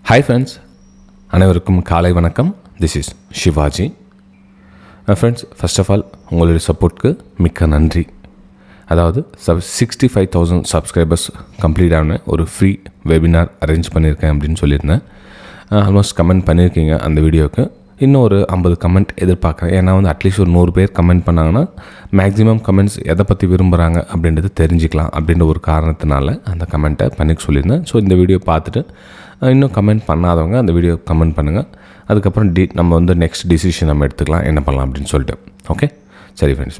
Hi friends, அனைவருக்கும் காலை வணக்கம். This is Shivaji. Friends, first of all உங்களுடைய சப்போர்ட்க்கு மிக்க நன்றி. அதாவது 65,000 சப்ஸ்கிரைபர்ஸ் கம்ப்ளீட் ஆன ஒரு ஃப்ரீ வெபினார் அரேஞ்ச் பண்ணியிருக்கேன் அப்படின்னு சொல்லியிருந்தேன். ஆல்மோஸ்ட் கமெண்ட் பண்ணியிருக்கீங்க அந்த வீடியோவுக்கு. இன்னும் ஒரு 50 கமெண்ட் எதிர்பார்க்குறேன். ஏன்னா அட்லீஸ்ட் ஒரு 100 பேர் கமெண்ட் பண்ணாங்கன்னா மேக்ஸிமம் கமெண்ட்ஸ் எதை பற்றி விரும்புகிறாங்க அப்படின்றது தெரிஞ்சுக்கலாம் அப்படின்ற ஒரு காரணத்தினால அந்த கமெண்ட்டை பண்ணிக்க சொல்லியிருந்தேன். ஸோ இந்த வீடியோ பார்த்துட்டு இன்னும் கமெண்ட் பண்ணாதவங்க அந்த வீடியோ கமெண்ட் பண்ணுங்கள். அதுக்கப்புறம் நம்ம நெக்ஸ்ட் டிசிஷன் நம்ம எடுத்துக்கலாம் என்ன பண்ணலாம் அப்படின்னு சொல்லிட்டு. ஓகே, சரி ஃப்ரெண்ட்ஸ்.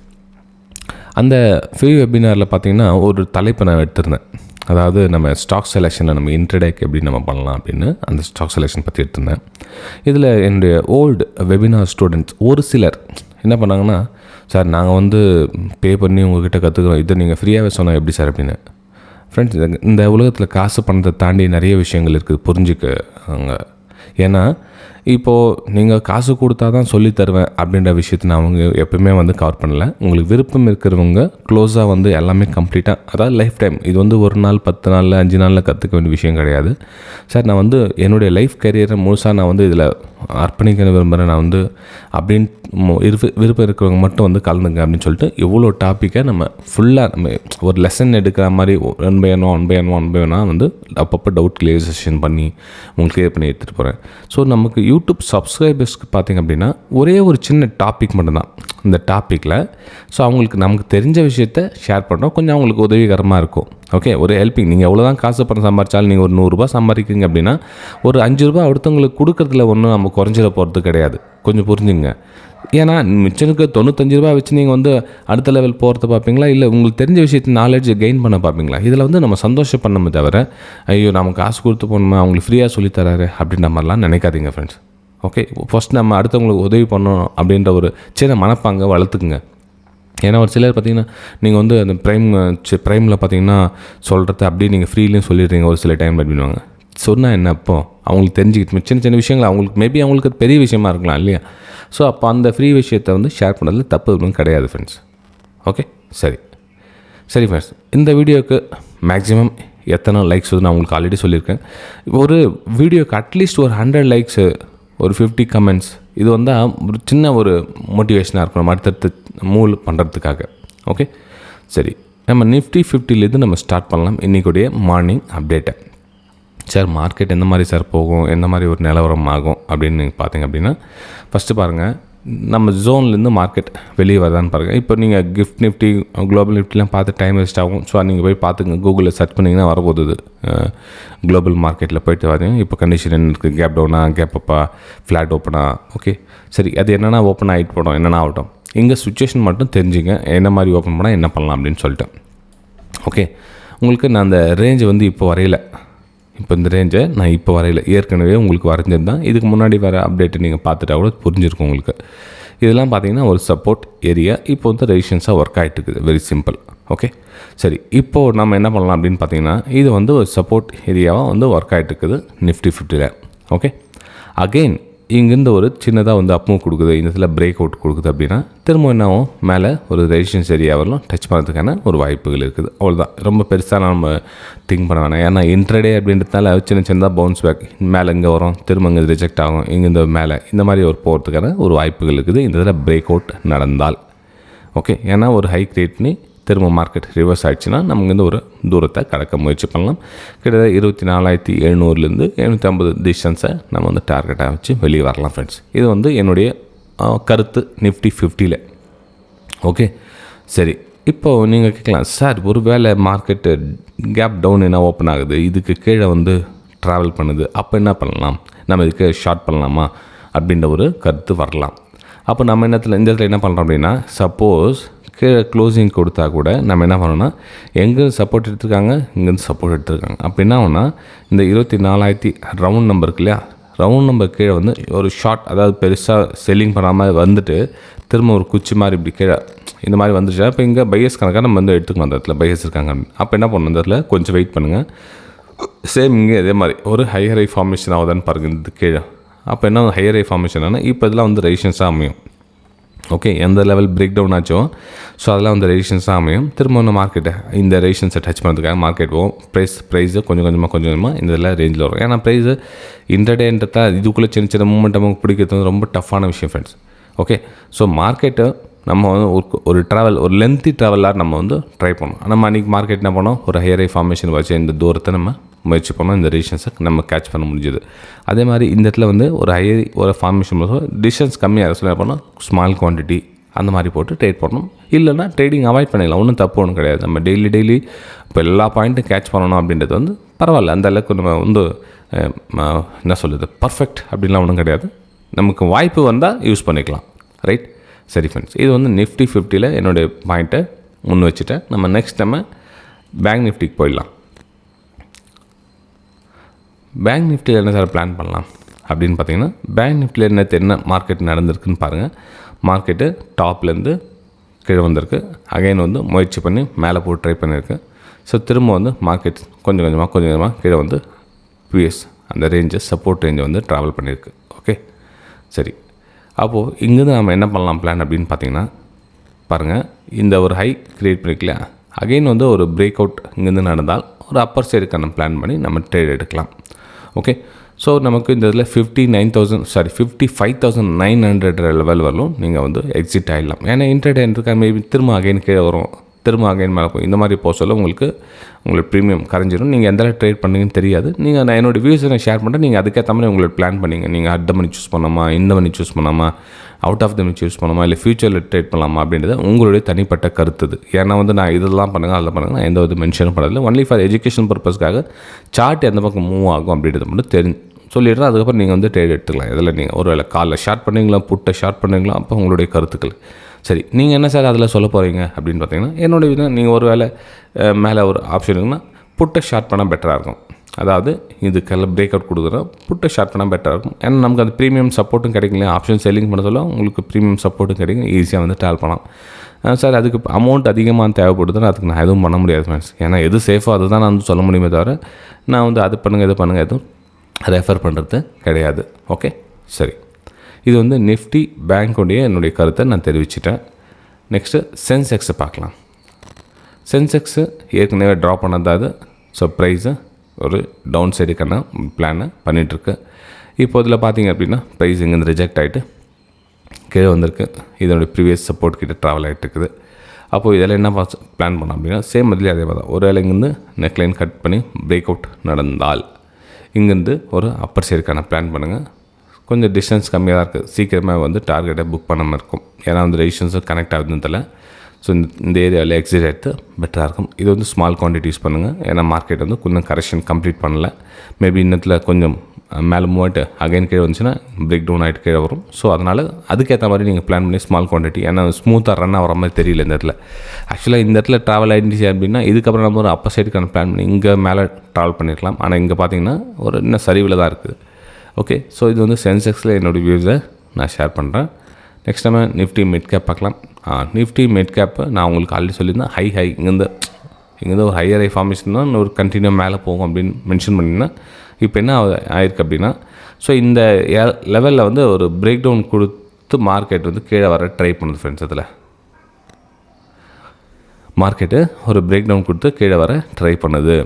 அந்த ஃப்ரீ வெபினாரில் பார்த்திங்கன்னா ஒரு தலைப்பை நான் எடுத்திருந்தேன். அதாவது நம்ம ஸ்டாக் செலெக்ஷனில் நம்ம இன்ட்ரடேக்கு எப்படி நம்ம பண்ணலாம் அப்படின்னு அந்த ஸ்டாக் செலெக்ஷன் பற்றி எடுத்திருந்தேன். இதில் என்னுடைய ஓல்டு வெபினார் ஸ்டூடெண்ட்ஸ் ஒரு சிலர் என்ன பண்ணாங்கன்னா, சார் நாங்கள் பே பண்ணி உங்கள்கிட்ட கற்றுக்குறோம், இதை நீங்கள் ஃப்ரீயாகவே சொன்னால் எப்படி சார் அப்படின்னு. ஃப்ரெண்ட்ஸ், இந்த உலகத்தில் காசு பணத்தை தாண்டி நிறைய விஷயங்கள் இருக்குது புரிஞ்சுக்கங்க. ஏன்னா இப்போது நீங்கள் காசு கொடுத்தா தான் சொல்லி தருவேன் அப்படின்ற விஷயத்தை நான் எப்பவுமே கவர் பண்ணலை. உங்களுக்கு விருப்பம் இருக்கிறவங்க க்ளோஸாக எல்லாமே கம்ப்ளீட்டாக, அதாவது லைஃப் டைம், இது ஒரு நாள் 10 நாளில் 5 நாளில் கற்றுக்க வேண்டிய விஷயம் கிடையாது. சார் நான் என்னுடைய லைஃப் கரியரை முழுசாக நான் இதில் அர்ப்பணிக்க விரும்புகிறேன், நான் அப்படின்னு விருப்பம் இருக்கிறவங்க மட்டும் கலந்துங்க அப்படின்னு சொல்லிட்டு எவ்வளோ டாப்பிக்கை நம்ம ஃபுல்லாக நம்ம ஒரு லெசன் எடுக்கிற மாதிரி ஒன் பை ஒன்னாக அப்பப்போ டவுட் கிளியரைசேஷன் பண்ணி உங்களுக்கு கிளியர் பண்ணி எடுத்துகிட்டு போகிறேன். ஸோ நமக்கு யூடியூப் சப்ஸ்கிரைபர்ஸ்க்கு பார்த்திங்க அப்படின்னா ஒரே ஒரு சின்ன டாபிக் மட்டும்தான் இந்த டாப்பிக்கில். ஸோ நமக்கு தெரிஞ்ச விஷயத்த ஷேர் பண்ணுறோம், கொஞ்சம் அவங்களுக்கு உதவிகரமாக இருக்கும். ஓகே, ஒரு ஹெல்ப்பிங். நீங்கள் எவ்வளோ தான் காசு பணம் சம்பாதிச்சாலும் நீங்கள் ஒரு 100 ரூபா சம்பாதிக்கிறீங்க அப்படின்னா ஒரு 5 ரூபா அடுத்தவங்களுக்கு கொடுக்கறதுல ஒன்றும் நம்ம குறைஞ்சிட போகிறது கிடையாது. கொஞ்சம் புரிஞ்சுங்க. ஏன்னா மிச்சனுக்கு 95 ரூபா வச்சு நீங்கள் அடுத்த லெவல் போகிறத பார்ப்பீங்களா, இல்லை உங்களுக்கு தெரிஞ்ச விஷயத்தை நாலேஜ் கெயின் பண்ண பார்ப்பீங்களா? இதில் நம்ம சந்தோஷம் பண்ணமே தவிர ஐயோ நம்ம காசு கொடுத்து போகணுமா, அவங்களுக்கு ஃப்ரீயாக சொல்லித்தராரு அப்படின்ற மாதிரிலாம் நினைக்காதீங்க ஃப்ரெண்ட்ஸ். ஓகே, ஃபஸ்ட் நம்ம அடுத்தவங்களுக்கு உதவி பண்ணணும் அப்படின்ற ஒரு சின்ன மனப்பாங்க வளர்த்துக்குங்க. ஏன்னா ஒரு சிலர் பார்த்திங்கன்னா நீங்கள் அந்த ப்ரைமில் பார்த்திங்கன்னா சொல்கிறத அப்படியே நீங்கள் ஃப்ரீலையும் சொல்லிடுறீங்க ஒரு சில டைம் அப்படின்வாங்க. சொன்னால் என்ன, அப்போ அவங்களுக்கு தெரிஞ்சுக்கிட்டு சின்ன சின்ன விஷயங்கள் அவங்களுக்கு மேபி அவங்களுக்கு பெரிய விஷயமா இருக்கலாம் இல்லையா? ஸோ அப்போ அந்த ஃப்ரீ விஷயத்தை ஷேர் பண்ணுறதுல தப்பு ஒன்றும் கிடையாது ஃப்ரெண்ட்ஸ். ஓகே, சரி ஃப்ரெண்ட்ஸ். இந்த வீடியோவுக்கு மேக்ஸிமம் எத்தனை லைக்ஸ் நான் உங்களுக்கு ஆல்ரெடி சொல்லியிருக்கேன். ஒரு வீடியோக்கு அட்லீஸ்ட் ஒரு 100 லைக்ஸு, ஒரு 50 கமெண்ட்ஸ், இது ஒரு சின்ன ஒரு மோட்டிவேஷனாக இருக்கும் நம்ம அடுத்தடுத்து மூவ் பண்ணுறதுக்காக. ஓகே, சரி. நம்ம நிஃப்டி 50லேருந்து நம்ம ஸ்டார்ட் பண்ணலாம் இன்றைக்குடைய மார்னிங் அப்டேட்டை. சார் மார்க்கெட் எந்த மாதிரி சார் போகும், எந்த மாதிரி ஒரு நிலவரம் ஆகும் அப்படின்னு நீங்கள் பார்த்தீங்க அப்படின்னா, ஃபஸ்ட்டு பாருங்கள் நம்ம ஜோன்லேருந்து மார்க்கெட் வெளியே வருதான்னு பாருங்கள். இப்போ நீங்கள் கிஃப்ட் நிஃப்டி, குளோபல் நிஃப்டிலாம் பார்த்து டைம் வேஸ்ட் ஆகும். ஸோ நீங்கள் போய் பார்த்துங்க, கூகுளில் சர்ச் பண்ணிங்கன்னா வரப்போகுது. குளோபல் மார்க்கெட்டில் போய்ட்டு பார்த்தீங்கன்னா இப்போ கண்டிஷன் என்ன இருக்குது, கேப் டவுனா, கேப் அப்பா, ஃப்ளாட் ஓப்பனா. ஓகே, சரி. அது என்னென்னா ஓப்பன் ஆகிட்டு போடும், என்னென்னா ஆகட்டும். இங்கே சுச்சுவேஷன் மட்டும் தெரிஞ்சுங்க, என்ன மாதிரி ஓப்பன் பண்ணால் என்ன பண்ணலாம் அப்படின்னு சொல்லிட்டு. ஓகே, உங்களுக்கு நான் அந்த ரேஞ்சு இப்போ வரையில, இப்போ இந்த ரேஞ்சை நான் இப்போ வரையில, ஏற்கனவே உங்களுக்கு வரைஞ்சிருந்தேன். இதுக்கு முன்னாடி வர அப்டேட்டு நீங்கள் பார்த்துட்டா கூட புரிஞ்சிருக்கும் உங்களுக்கு. இதெல்லாம் பார்த்தீங்கன்னா ஒரு சப்போர்ட் ஏரியா இப்போ ரெசிஸ்டன்ஸாக ஒர்க் ஆகிட்டு இருக்குது. Very simple. ஓகே, சரி. இப்போது நம்ம என்ன பண்ணலாம் அப்படின்னு பார்த்தீங்கன்னா, இது ஒரு சப்போர்ட் ஏரியாவாக ஒர்க் ஆகிட்டு இருக்குது நிஃப்டி 50ல். ஓகே, அகெயின் இங்கேருந்து ஒரு சின்னதாக அப் மூவ் கொடுக்குது, இந்த இடத்துல பிரேக் அவுட் கொடுக்குது அப்படின்னா திரும்ப என்னாகும், மேலே ஒரு ரெசிஸ்டன்ஸ் ஏரியாவெல்லாம் டச் பண்ணுறதுக்கான ஒரு வாய்ப்புகள் இருக்குது. அவ்வளோதான், ரொம்ப பெருசாக நம்ம திங்க் பண்ண வேணாம். ஏன்னா இன்ட்ரடே அப்படின்றதுனால சின்னதாக பவுன்ஸ் பேக் மேலே இங்கே வரும், திரும்ப இங்கே ரிஜெக்ட் ஆகும், இங்கே மேலே இந்த மாதிரி போகிறதுக்கான ஒரு வாய்ப்புகள் இருக்குது இந்த இதில் பிரேக் அவுட் நடந்தால். ஓகே, ஏன்னா ஒரு ஹை கிரியேட்னி திரும்ப மார்க்கெட் ரிவர்ஸ் ஆகிடுச்சுன்னா நமக்கு ஒரு தூரத்தை கடக்க முயற்சி பண்ணலாம். கிட்டத்தட்ட 24,700லேருந்து 750 டிஸ்டன்ஸை நம்ம டார்கெட்டாக வச்சு வெளியே வரலாம் ஃப்ரெண்ட்ஸ். இது என்னுடைய கருத்து நிஃப்டி 50ல். ஓகே, சரி. இப்போது நீங்கள் கேட்கலாம், சார் ஒரு வேளை மார்க்கெட்டு கேப் டவுன் என்ன ஓப்பன் ஆகுது, இதுக்கு கீழே ட்ராவல் பண்ணுது, அப்போ என்ன பண்ணலாம், நம்ம இதுக்கு ஷார்ட் பண்ணலாமா அப்படின்ற ஒரு கருத்து வரலாம். அப்போ நம்ம இந்த இடத்துல என்ன பண்ணுறோம் அப்படின்னா, சப்போஸ் கீழே க்ளோசிங் கொடுத்தா கூட நம்ம என்ன பண்ணோன்னா, எங்கேருந்து சப்போர்ட் எடுத்துருக்காங்க, இங்கேருந்து சப்போர்ட் எடுத்துருக்காங்க. அப்போ என்ன ஆகுனா, இந்த 24,000 ரவுண்ட் நம்பருக்கு இல்லையா, ரவுண்ட் நம்பர் கீழே ஒரு ஷார்ட், அதாவது பெருசாக செல்லிங் பண்ணாமல் வந்துட்டு திரும்ப ஒரு குச்சி மாதிரி இப்படி கீழே இந்த மாதிரி வந்துருச்சா, இப்போ இங்கே பையர்ஸ் கணக்காக நம்ம எடுத்துக்கணும். அந்த இடத்துல பையர்ஸ் இருக்காங்க. அப்போ என்ன பண்ணணும், இந்த இடத்துல கொஞ்சம் வெயிட் பண்ணுங்கள். சேம் இங்கே இதே மாதிரி ஒரு ஹையர் ஹை ஃபார்மேஷன் ஆகுதான்னு பாருங்கள் இந்த கீழே. அப்போ என்ன ஹையர் ஹை ஃபார்மேஷன் ஆனால் இப்போ இதெல்லாம் ரெசிஸ்டன்ஸாக அமையும். ஓகே, எந்த லெவல் பிரேக் டவுன் ஆச்சோ ஸோ அதெல்லாம் வந்து ரெசிஸ்டன்ஸாக அமையும். திரும்ப ஒன்று மார்க்கெட்டை இந்த ரெசிஸ்டன்ஸை டச் பண்ணுறதுக்காக மார்க்கெட் போகும். ப்ரைஸு கொஞ்சம் கொஞ்சமாக இந்த இதில் ரேஞ்சில் வரும். ஏன்னா ப்ரைஸு இன்டர்டேன்றத இதுக்குள்ளே சின்ன சின்ன மூமெண்ட் நமக்கு பிடிக்கிறது ரொம்ப டஃப்பான விஷயம் ஃப்ரெண்ட்ஸ். ஓகே, ஸோ மார்க்கெட்டை நம்ம வந்து ஒரு லென்த்தி ட்ராவலாக நம்ம வந்து ட்ரை பண்ணோம். நம்ம அன்றைக்கி மார்க்கெட் என்ன பண்ணோம், ஒரு ஹையர் ஐ ஃபார்மேஷன் வச்சு இந்த தூரத்தை நம்ம முயற்சி பண்ணோம், இந்த ரெசிஸ்டன்ஸை நம்ம கேட்ச் பண்ண முடிஞ்சது. அதே மாதிரி இந்த இடத்துல வந்து ஒரு ஃபார்மேஷன் டிஸ்டன்ஸ் கம்மியாக சொல்ல பண்ணோம், ஸ்மால் குவான்டிட்டி அந்த மாதிரி போட்டு ட்ரேட் பண்ணணும். இல்லைனா ட்ரேடிங் அவாய்ட் பண்ணிடலாம், ஒன்றும் தப்பு ஒன்றும் கிடையாது. நம்ம டெய்லி இப்போ எல்லா பாயிண்ட்டும் கேட்ச் பண்ணணும் அப்படின்றது வந்து பரவாயில்ல, அந்த அளவுக்கு நம்ம வந்து என்ன சொல்லுது பர்ஃபெக்ட் அப்படின்லாம் ஒன்றும் கிடையாது. நமக்கு வாய்ப்பு வந்தால் யூஸ் பண்ணிக்கலாம், ரைட்? சரி ஃப்ரெண்ட்ஸ், இது வந்து நிஃப்டி 50ல் என்னுடைய பாயிண்ட்டை முன் வச்சுட்டேன். நம்ம நெக்ஸ்ட் நம்ம பேங்க் நிஃப்டிக்கு போயிடலாம். பேங்க் நிஃப்டியில் என்ன சார் பிளான் பண்ணலாம் அப்படின்னு பார்த்தீங்கன்னா, பேங்க் நிஃப்டியில் என்ன மார்க்கெட் நடந்திருக்குன்னு பாருங்கள். மார்க்கெட்டு டாப்லேருந்து கீழே வந்திருக்கு, அகைன் வந்து முயற்சி பண்ணி மேலே போட்டு ட்ரை பண்ணியிருக்கு. ஸோ திரும்ப வந்து மார்க்கெட் கொஞ்சம் கொஞ்சமாக கீழே வந்து ப்ரீவியஸ் அந்த ரேஞ்சை சப்போர்ட் ரேஞ்சை வந்து ட்ராவல் பண்ணியிருக்கு. ஓகே, சரி. அப்போது இங்கேருந்து நம்ம என்ன பண்ணலாம் பிளான் அப்படின்னு பார்த்தீங்கன்னா, பாருங்கள், இந்த ஒரு ஹை க்ரியேட் பண்ணிக்கல, அகெயின் வந்து ஒரு பிரேக் அவுட் இங்கேருந்து நடந்தால் ஒரு அப்பர் சைடுக்கான பிளான் பண்ணி நம்ம ட்ரேட் எடுக்கலாம். ஓகே, ஸோ நமக்கு இந்த இதில் 55,900 லெவல் வரலும் நீங்கள் வந்து எக்ஸிட் ஆகிடலாம். ஏன்னா இன்டர்டேன்றதுக்காக மேபி திரும்ப அகைன் கீழே வரும், திரும்ப அகைன் மேலே போகும். இந்த மாதிரி போக சொல்ல உங்களுக்கு ப்ரீமியம் கரைஞ்சிடும். நீங்கள் எந்த ட்ரேட் பண்ணுங்கன்னு தெரியாது. நான் என்னோடய வியூஸை நான் ஷேர் பண்ணுறேன், நீங்கள் அதுக்கேற்ற மாதிரி உங்களுக்கு பிளான் பண்ணிங்க. நீங்கள் அடுத்த மணி சூஸ் பண்ணாமா, இந்த மணி சூஸ் பண்ணாமா, out of the money choose பண்ணாமா, இல்லை ஃபியூச்சரில் ட்ரேட் பண்ணலாமா அப்படின்றது உங்களுடைய தனிப்பட்ட கருத்து. ஏன்னா வந்து நான் இதெல்லாம் பண்ணுங்கள் அதில் பண்ணுங்கள், நான் எந்த ஒரு மென்ஷனும் பண்ணதில்லை. ஒன்லி ஃபார் எஜுகேஷன் பர்பஸ்க்காக சார்ட் எந்த பக்கம் மூவ் ஆகும் அப்படின்றத மட்டும் சொல்லிடுறேன். அதுக்கப்புறம் நீங்கள் வந்து ட்ரேட் எடுத்துக்கலாம். இதில் நீங்கள் ஒரு வேளை காலில் ஷார்ட் பண்ணுவீங்களா, புட்டை ஷார்ட் பண்ணுவீங்களா, அப்போ உங்களுடைய கருத்துக்கள். சரி, நீங்கள் என்ன சார் அதில் சொல்ல போகிறீங்க அப்படின்னு பார்த்தீங்கன்னா, என்னோடய விதம் நீங்கள் ஒரு வேளை மேலே ஒரு ஆப்ஷன் இருக்குன்னா புட்டை ஷார்ட் பண்ணால் பெட்டராக இருக்கும். அதாவது இதுக்கெல்லாம் பிரேக் அவுட் கொடுக்குறோம், புட்டை ஷார்ட் பண்ணால் பெட்டராக இருக்கும். ஏன்னா நமக்கு அந்த ப்ரீமியம் சப்போர்ட்டும் கிடைக்கல, ஆப்ஷன் செல்லிங் பண்ண சொல்ல உங்களுக்கு ப்ரீமியம் சப்போர்ட்டும் கிடைக்கும், ஈஸியாக வந்து ட்ராவல் பண்ணலாம். சார் அதுக்கு அமௌண்ட் அதிகமாக தேவைப்படுதுன்னா அதுக்கு நான் எதுவும் பண்ண முடியாது ஃப்ரெண்ட்ஸ். ஏன்னா எது சேஃபோ அதுதான் நான் வந்து சொல்ல முடியுமே தவிர நான் வந்து அது பண்ணுங்கள் இது பண்ணுங்கள் எதுவும் ரெஃபர் பண்ணுறது கிடையாது. ஓகே, சரி. இது வந்து நிஃப்டி பேங்க்குடைய என்னுடைய கருத்தை நான் தெரிவிச்சிட்டேன். நெக்ஸ்ட்டு சென்செக்ஸை பார்க்கலாம். சென்செக்ஸு ஏற்கனவே ட்ரா பண்ணதாவது. ஸோ ப்ரைஸு ஒரு டவுன் சைடுக்கான பிளானை பண்ணிகிட்ருக்கு. இப்போ இதில் பார்த்தீங்க அப்படின்னா ப்ரைஸ் இங்கேருந்து ரிஜெக்ட் ஆகிட்டு கீழே வந்திருக்கு. இதனுடைய ப்ரீவியஸ் சப்போர்ட் கிட்ட ட்ராவல் ஆகிட்டு இருக்குது. அப்போது இதில் என்ன பிளான் பண்ணோம் அப்படின்னா, சேம் அதிலே அதே மாதிரி தான். ஒரு வேளை இங்கேருந்து நெக்லைன் கட் பண்ணி பிரேக் அவுட் நடந்தால் இங்கேருந்து ஒரு அப்பர் சைடுக்கான பிளான் பண்ணுங்கள். கொஞ்சம் டிஸ்டன்ஸ் கம்மியாக தான் இருக்குது, சீக்கிரமாக வந்து டார்கெட்டை புக் பண்ணாமல் இருக்கும். ஏன்னா வந்து ரெசிஸ்டன்ஸும் கனெக்ட் ஆகுதுன்றதில்ல. ஸோ இந்த ஏரியாவில் எக்ஸிட் எடுத்து பெட்டராக இருக்கும். இது வந்து ஸ்மால் குவான்டிட்டி யூஸ் பண்ணுங்கள். ஏன்னா மார்க்கெட் வந்து கொஞ்சம் கரெக்ஷன் கம்ப்ளீட் பண்ணலை. மேபி இன்னத்தில் கொஞ்சம் மேலே மூவ்மெண்ட் அகைன் கீழே வந்துச்சுன்னா பிரேக் டவுன் ஆகிட்டு கீழே வரும். ஸோ அதனால் அதுக்கேற்ற மாதிரி நீங்கள் பிளான் பண்ணி ஸ்மால் குவான்டிட்டி. ஏன்னா ஸ்மூத்தாக ரன் ஆகிற மாதிரி தெரியல இந்த இடத்துல. ஆக்சுவலாக இந்த இடத்துல ட்ராவல் ஆகிடுச்சு அப்படின்னா இதுக்கப்புறம் நம்ம ஒரு அப்பர் சைடுக்கான பிளான் பண்ணி இங்கே மேலே ட்ராவல் பண்ணியிருக்கலாம். ஆனால் இங்கே பார்த்தீங்கன்னா ஒரு இன்னும் சரிவில் தான் இருக்குது. ஓகே, ஸோ இது வந்து சென்செக்ஸில் என்னோடய வியூஸை நான் ஷேர் பண்ணுறேன். நெக்ஸ்ட் நம்ம நிஃப்டி மிட் கேப் பார்க்கலாம். நிஃப்டி மிட் கேப்பு நான் உங்களுக்கு ஆல்ரெடி சொல்லியிருந்தேன். இங்கேருந்து ஒரு ஹையர் ஐ ஃபார்மேஷன் தான் ஒரு கண்டினியூ மேலே போகும் அப்படின்னு மென்ஷன் பண்ணியிருந்தேன். இப்போ என்ன ஆயிருக்கு அப்படின்னா, ஸோ இந்த லெவலில் வந்து ஒரு பிரேக் டவுன் கொடுத்து மார்க்கெட் வந்து கீழே வர ட்ரை பண்ணுது ஃப்ரெண்ட்ஸ். அதில் மார்க்கெட்டு ஒரு பிரேக் டவுன் கொடுத்து கீழே வர ட்ரை பண்ணுது.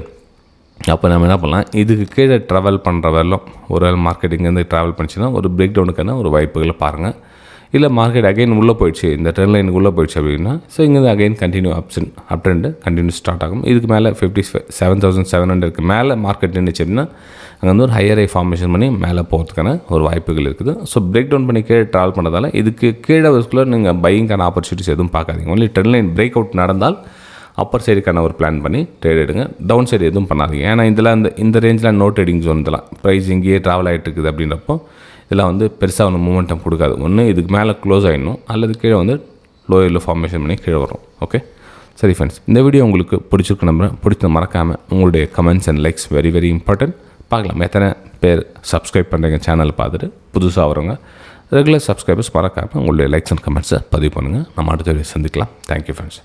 அப்போ நம்ம என்ன பண்ணலாம், இதுக்கு கீழே ட்ராவல் பண்ணுற வரலும் ஒரு வேளை மார்க்கெட் இங்கேருந்து ட்ராவல் பண்ணிச்சுன்னா ஒரு பிரேக் டவுனுக்கான ஒரு வாய்ப்புகளை பாருங்கள். இல்லை மார்க்கெட் அகைன் உள்ளே போயிடுச்சு, இந்த ட்ரெண்ட் லைனுக்கு உள்ளே போயிடுச்சு அப்படின்னா ஸோ இங்கேருந்து அகைன் கண்டினியூ அப் ட்ரெண்டு கண்டினியூ ஸ்டார்ட் ஆகும். இதுக்கு மேலே 57,700க்கு மேலே மார்க்கெட் நின்றுச்சு அப்படின்னா அங்கே வந்து ஒரு ஹையர் ஐ ஃபார்மேஷன் பண்ணி மேலே போகிறதுக்கான ஒரு வாய்ப்புகள் இருக்குது. ஸோ பிரேக் டவுன் பண்ணி கீழே ட்ராவல் பண்ணுறதால இதுக்கு கீழே வச்சுக்குள்ளே நீங்கள் பையிங்கான ஆப்பர்ச்சுனிட்டிஸ் எதுவும் பார்க்காதீங்க. Only trend line break out நடந்தால் அப்பர் சைடுக்கான ஒரு பிளான் பண்ணி ட்ரேட் எடுங்க. டவுன் சைடு எதுவும் பண்ணாதீங்க. ஏன்னா இதில் இந்த ரேஞ்சில் நோ ட்ரேடிங் ஜோன் இதெல்லாம் ப்ரைஸ் இங்கேயே ட்ராவல் ஆகிட்டு இருக்குது அப்படின்றப்போ இதெல்லாம் வந்து பெருசாக ஒன்று மூமெண்டம் கொடுக்காது. ஒன்று இதுக்கு மேலே க்ளோஸ் ஆகிடணும், அல்லது கீழே வந்து லோயரில் ஃபார்மேஷன் பண்ணி கீழே வரும். ஓகே, சரி ஃப்ரெண்ட்ஸ், இந்த வீடியோ உங்களுக்கு பிடிச்சிருக்கு நம்புறேன். பிடிச்ச மறக்காமல் உங்களுடைய comments and likes very very important. பார்க்கலாம் எத்தனை பேர் சப்ஸ்கிரைப் பண்ணுறீங்க சேனலை பார்த்துட்டு. புதுசாக வரவங்க ரெகுலர் சப்ஸ்கிரைபர்ஸ் மறக்காமல் உங்களுடைய லைக்ஸ் அண்ட் கமெண்ட்ஸை பதிவு பண்ணுங்கள். நம்ம அடுத்த வீடியோ சந்திக்கலாம். Thank you friends.